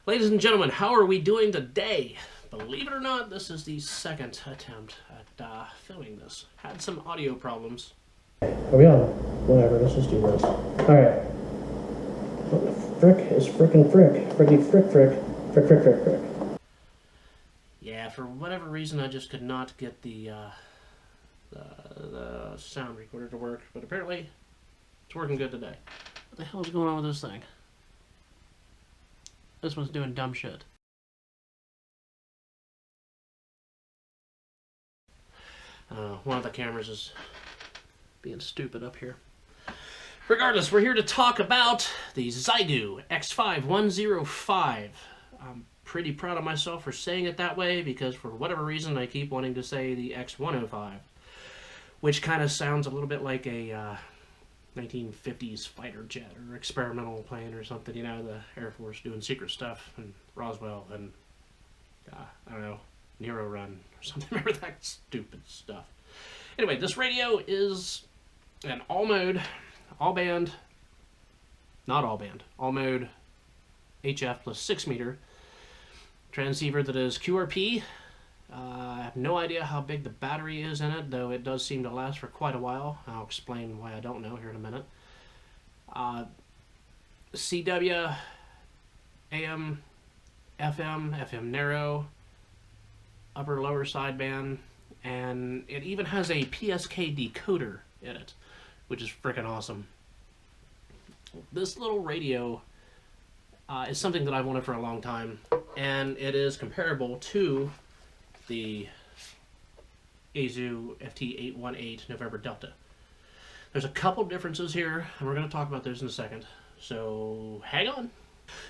Ladies and gentlemen, how are we doing today? Believe it or not, this is the second attempt at filming this. Had some audio problems. Are we on? Whatever, let's just do this. Alright. What the frick is frickin' frick? Fricky frick frick. Frick frick frick frick. Yeah, for whatever reason I just could not get the sound recorder to work, but apparently it's working good today. What the hell is going on with this thing? This one's doing dumb shit. One of the cameras is being stupid up here. Regardless, we're here to talk about the Xiegu X-5105. I'm pretty proud of myself for saying it that way because for whatever reason I keep wanting to say the X-105, which kind of sounds a little bit like a 1950s fighter jet or experimental plane or something, you know, the Air Force doing secret stuff and Roswell and I don't know, Nero Run or something. Remember that stupid stuff. Anyway, this radio is an all mode HF plus 6 meter transceiver that is QRP. I have no idea how big the battery is in it, though it does seem to last for quite a while. I'll explain why I don't know here in a minute. CW, AM, FM narrow, upper lower sideband, and it even has a PSK decoder in it, which is freaking awesome. This little radio is something that I've wanted for a long time, and it is comparable to the Xiegu FT818 November Delta. There's a couple differences here, and we're going to talk about those in a second, so hang on.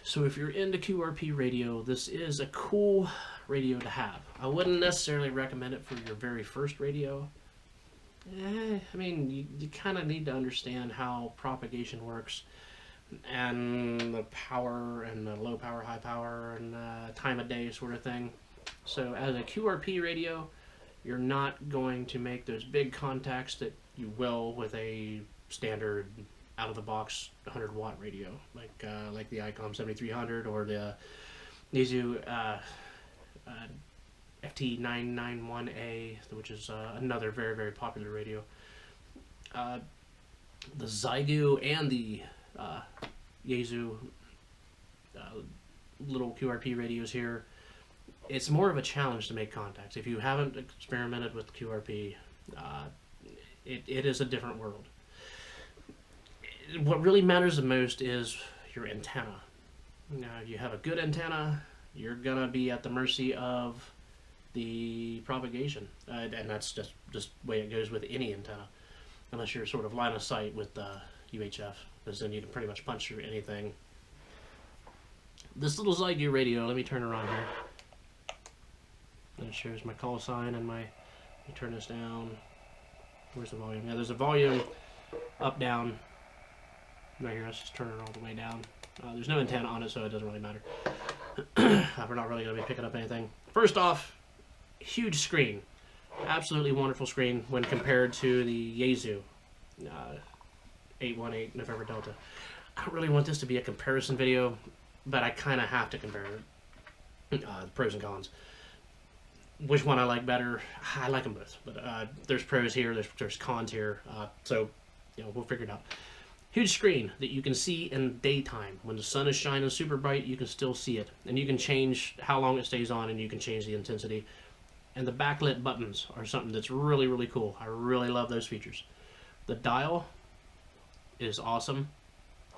So if you're into QRP radio, this is a cool radio to have. I wouldn't necessarily recommend it for your very first radio. I mean, you kind of need to understand how propagation works and the power and the low power, high power, and time of day sort of thing. So as a QRP radio, you're not going to make those big contacts that you will with a standard out-of-the-box 100-watt radio, like the ICOM 7300 or the Xiegu FT991A, which is another very, very popular radio. The Xiegu and the Xiegu little QRP radios here, it's more of a challenge to make contacts. If you haven't experimented with QRP, it is a different world. What really matters the most is your antenna. Now, if you have a good antenna, you're gonna be at the mercy of the propagation, and that's just the way it goes with any antenna, unless you're sort of line of sight with UHF, because then you can pretty much punch through anything. This little Xiegu radio, let me turn around here. And it shows my call sign and my, let me turn this down. Where's the volume? Yeah, there's a volume up, down. Right here, let's just turn it all the way down. There's no antenna on it, so it doesn't really matter. We're not really going to be picking up anything. First off, huge screen. Absolutely wonderful screen when compared to the Xiegu 818 November Delta. I don't really want this to be a comparison video, but I kind of have to compare it. The pros and cons. Which one I like better? I like them both, but there's pros here, there's cons here, so you know, we'll figure it out. Huge screen that you can see in daytime. When the sun is shining super bright, you can still see it, and you can change how long it stays on, and you can change the intensity. And the backlit buttons are something that's really, really cool. I really love those features. The dial is awesome.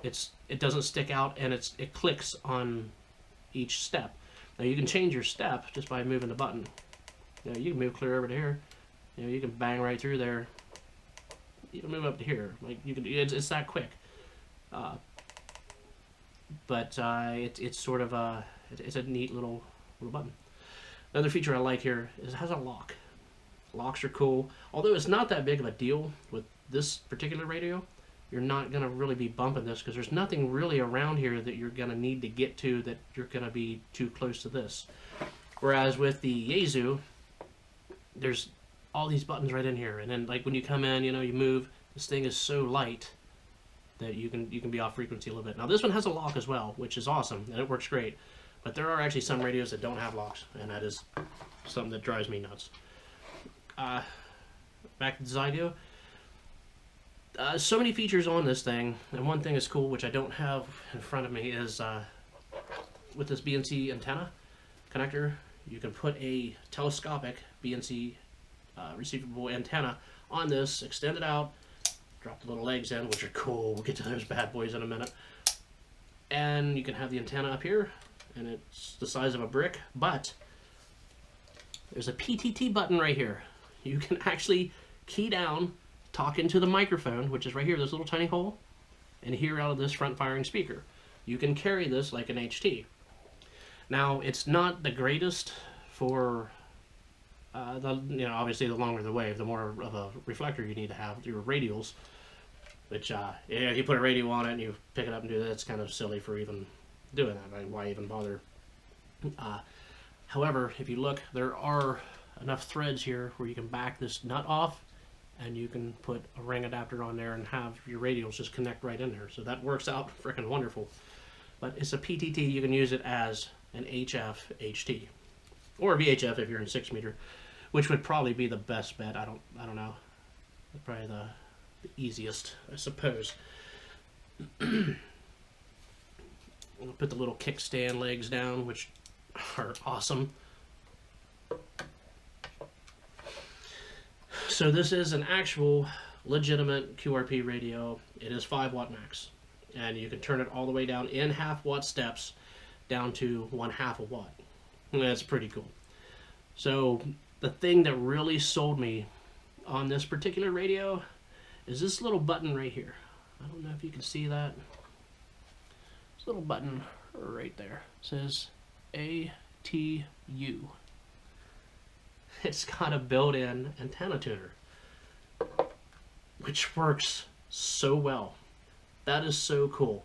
It doesn't stick out, and it clicks on each step. Now you can change your step just by moving the button. You know, you can move clear over to here. You know, you can bang right through there. You can move up to here. Like you can, it's that quick. It's sort of it's a neat little button. Another feature I like here is it has a lock. Locks are cool. Although it's not that big of a deal with this particular radio, you're not going to really be bumping this because there's nothing really around here that you're going to need to get to that you're going to be too close to this. Whereas with the Xiegu, there's all these buttons right in here, and then like when you come in, you know, you move, this thing is so light that you can be off frequency a little bit. Now this one has a lock as well, which is awesome, and it works great. But there are actually some radios that don't have locks, and that is something that drives me nuts. Back to the Xiegu. So many features on this thing, and one thing is cool, which I don't have in front of me, is with this BNC antenna connector, you can put a telescopic BNC receivable antenna on this, extend it out, drop the little legs in, which are cool. We'll get to those bad boys in a minute. And you can have the antenna up here, and it's the size of a brick, but there's a PTT button right here. You can actually key down, talk into the microphone, which is right here, this little tiny hole, and hear out of this front-firing speaker. You can carry this like an HT. Now, it's not the greatest for, obviously the longer the wave, the more of a reflector you need to have, your radials, which, if you put a radio on it and you pick it up and do that, it's kind of silly for even doing that. Right? Why even bother? However, if you look, there are enough threads here where you can back this nut off, and you can put a ring adapter on there and have your radials just connect right in there. So that works out freaking wonderful. But it's a PTT. You can use it as an HF HT, or a VHF if you're in 6 meter, which would probably be the best bet. I don't know. Probably the easiest, I suppose. I'll put the little kickstand legs down, which are awesome. So this is an actual legitimate QRP radio. It is 5 watt max, and you can turn it all the way down in half-watt steps down to 1/2 a watt. And that's pretty cool. So the thing that really sold me on this particular radio is this little button right here. I don't know if you can see that. This little button right there says ATU. It's got a built-in antenna tuner, which works so well. That is so cool.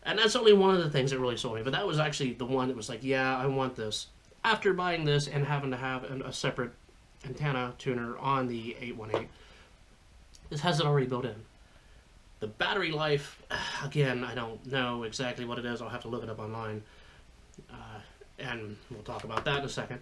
And that's only one of the things that really sold me, but that was actually the one that was like, yeah, I want this. After buying this and having to have a separate antenna tuner on the 818, this has it already built in. The battery life, again, I don't know exactly what it is. I'll have to look it up online, and we'll talk about that in a second.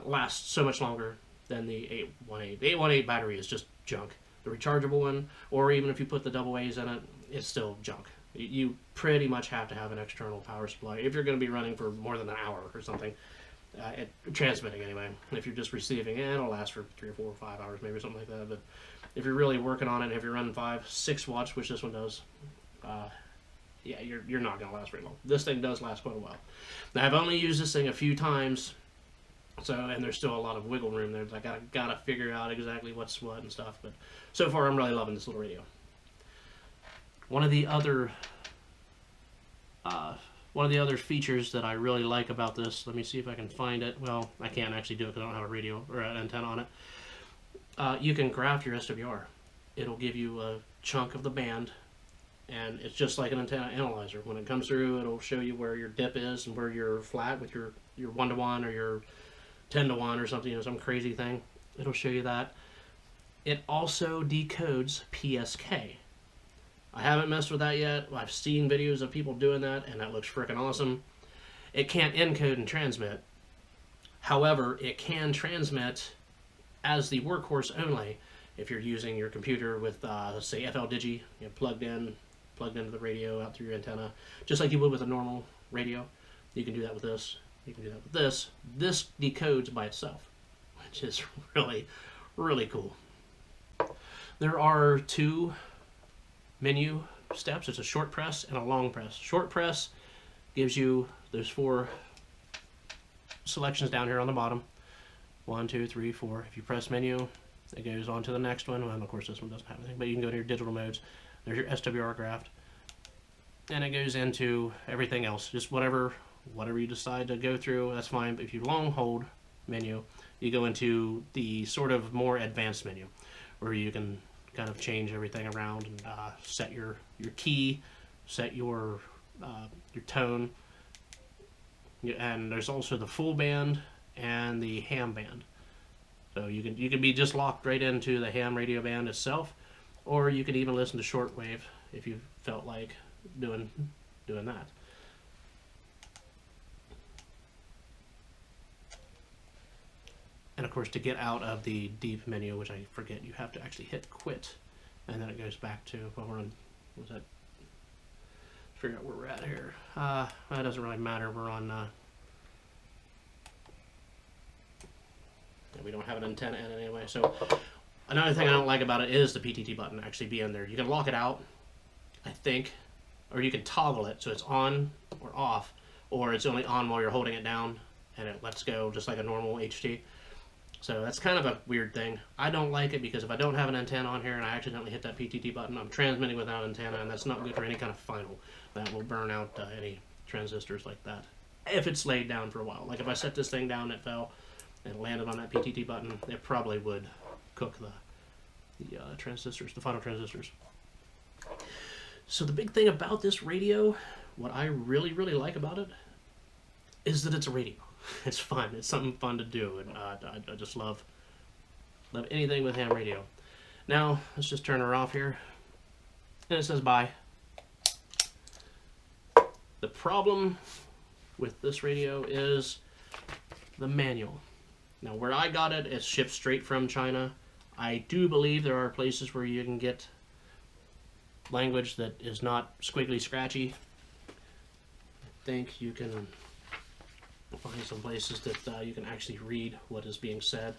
Lasts so much longer than the 818. The 818 battery is just junk. The rechargeable one, or even if you put the double A's in it, it's still junk. You pretty much have to have an external power supply if you're going to be running for more than an hour or something. Transmitting anyway. If you're just receiving, it'll last for 3 or 4 or 5 hours, maybe something like that. But if you're really working on it, and if you're running 5, 6 watts, which this one does, yeah, you're not going to last very long. This thing does last quite a while. Now, I've only used this thing a few times, and there's still a lot of wiggle room there. I gotta figure out exactly what's what and stuff. But so far, I'm really loving this little radio. One of the other features that I really like about this, let me see if I can find it. Well, I can't actually do it because I don't have a radio or an antenna on it. You can graph your SWR. It'll give you a chunk of the band, and it's just like an antenna analyzer. When it comes through, it'll show you where your dip is and where you're flat with your 1-to-1 or your 10-to-1 or something, some crazy thing. It'll show you that. It also decodes PSK. I haven't messed with that yet. I've seen videos of people doing that, and that looks freaking awesome. It can't encode and transmit. However, it can transmit as the workhorse only if you're using your computer with, say, FL-Digi, plugged into the radio out through your antenna, just like you would with a normal radio. You can do that with this. You can do that with this. This decodes by itself, which is really, really cool. There are 2 menu steps. It's a short press and a long press. Short press gives you those 4 selections down here on the bottom. 1, 2, 3, 4. If you press menu, it goes on to the next one. Well, of course, this one doesn't have anything, but you can go to your digital modes. There's your SWR graph, and it goes into everything else. Just whatever you decide to go through, that's fine. But if you long hold menu, you go into the sort of more advanced menu, where you can kind of change everything around and set your key, set your tone, and there's also the full band and the ham band. So you can be just locked right into the ham radio band itself, or you can even listen to shortwave if you felt like doing that. of course, to get out of the deep menu, which I forget, you have to actually hit quit, and then it goes back to, well, we're on, what was that? Figure out where we're at here. That doesn't really matter. We're on, we don't have an antenna in it anyway. So another thing I don't like about it is the PTT button actually being there. You can lock it out, I think, or you can toggle it so it's on or off, or it's only on while you're holding it down and it lets go just like a normal HT. So that's kind of a weird thing. I don't like it because if I don't have an antenna on here and I accidentally hit that PTT button, I'm transmitting without an antenna, and that's not good for any kind of final. That will burn out any transistors like that if it's laid down for a while. Like if I set this thing down, it fell and landed on that PTT button, it probably would cook the transistors, the final transistors. So the big thing about this radio, what I really, really like about it, is that it's a radio. It's fun. It's something fun to do, and I just love anything with ham radio. Now, let's just turn her off here, and it says bye. The problem with this radio is the manual. Now, where I got it, it's shipped straight from China. I do believe there are places where you can get language that is not squiggly scratchy. I think you can find some places that you can actually read what is being said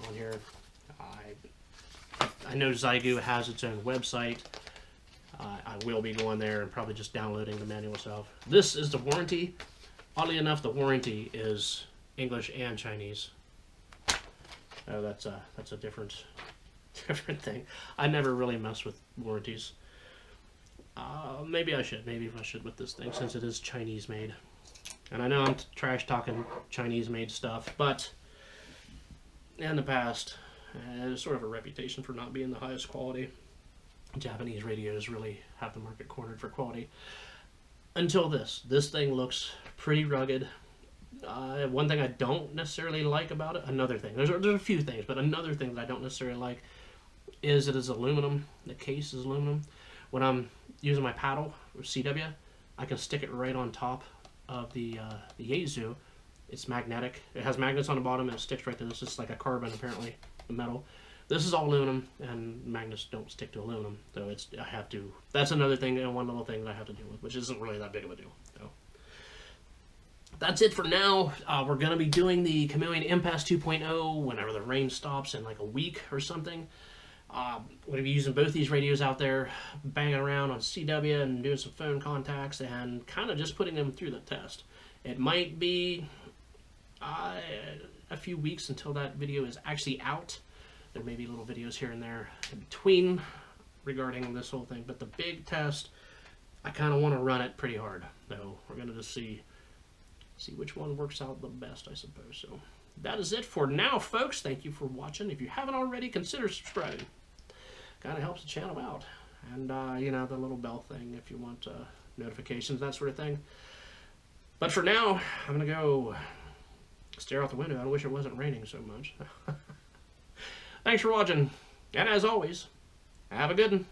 on here. I know Xiegu has its own website. I will be going there and probably just downloading the manual itself. This is the warranty. Oddly enough, the warranty is English and Chinese. Oh, that's a different thing. I never really mess with warranties. Maybe I should. Maybe I should with this thing since it is Chinese made. And I know I'm trash talking Chinese made stuff, but in the past, there's sort of a reputation for not being the highest quality. Japanese radios really have the market cornered for quality. Until this thing looks pretty rugged. One thing I don't necessarily like about it, another thing, there's a few things, but another thing that I don't necessarily like is it is aluminum. The case is aluminum. When I'm using my paddle or CW, I can stick it right on top of the Xiegu. It's magnetic. It has magnets on the bottom and it sticks right to this. It's like a carbon, apparently, the metal. This is all aluminum, and magnets don't stick to aluminum, so I have to. That's another thing, and one little thing that I have to deal with, which isn't really that big of a deal. So that's it for now. We're gonna be doing the Chameleon Impasse 2.0 whenever the rain stops in like a week or something. We're gonna be using both these radios out there, banging around on CW and doing some phone contacts and kind of just putting them through the test. It might be a few weeks until that video is actually out. There may be little videos here and there in between regarding this whole thing, but the big test, I kind of want to run it pretty hard. So we're going to just see which one works out the best, I suppose. So that is it for now, folks. Thank you for watching. If you haven't already, consider subscribing. Kind of helps the channel out. And, you know, the little bell thing if you want notifications, that sort of thing. But for now, I'm going to go stare out the window. I wish it wasn't raining so much. Thanks for watching, and as always, have a good one.